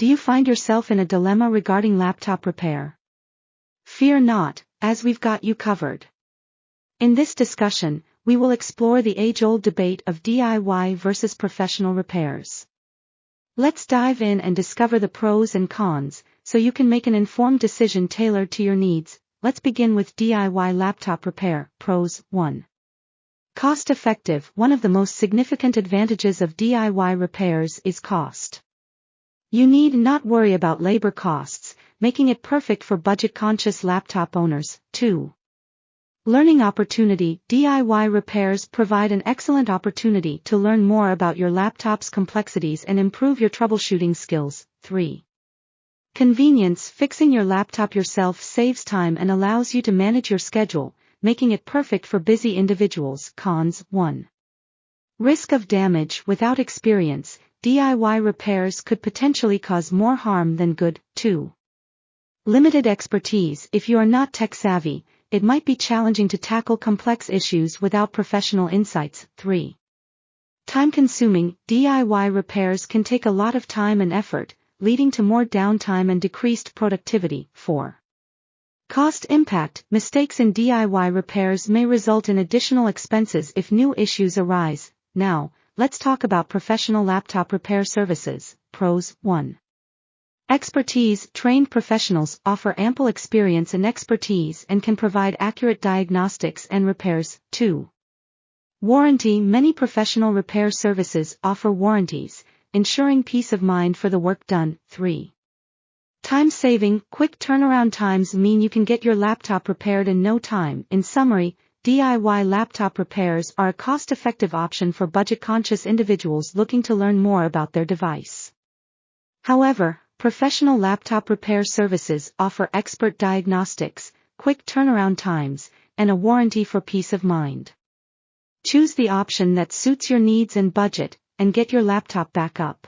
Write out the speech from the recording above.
Do you find yourself in a dilemma regarding laptop repair? Fear not, as we've got you covered. In this discussion, we will explore the age-old debate of DIY versus professional repairs. Let's dive in and discover the pros and cons, so you can make an informed decision tailored to your needs. Let's begin with DIY laptop repair. Pros. 1. Cost-effective. One of the most significant advantages of DIY repairs is cost. You need not worry about labor costs, making it perfect for budget-conscious laptop owners. 2. Learning opportunity. DIY repairs provide an excellent opportunity to learn more about your laptop's complexities and improve your troubleshooting skills. 3. Convenience. Fixing your laptop yourself saves time and allows you to manage your schedule, making it perfect for busy individuals. Cons. 1. Risk of damage. Without experience, DIY repairs could potentially cause more harm than good. 2. Limited expertise. If you are not tech-savvy, it might be challenging to tackle complex issues without professional insights. 3. Time-consuming. DIY repairs can take a lot of time and effort, leading to more downtime and decreased productivity. 4. Cost impact. Mistakes in DIY repairs may result in additional expenses if new issues arise. Now, let's talk about professional laptop repair services. Pros. 1. Expertise. Trained professionals offer ample experience and expertise and can provide accurate diagnostics and repairs. 2. Warranty. Many professional repair services offer warranties, ensuring peace of mind for the work done. 3. Time saving. Quick turnaround times mean you can get your laptop repaired in no time. In summary, DIY laptop repairs are a cost-effective option for budget-conscious individuals looking to learn more about their device. However, professional laptop repair services offer expert diagnostics, quick turnaround times, and a warranty for peace of mind. Choose the option that suits your needs and budget, and get your laptop back up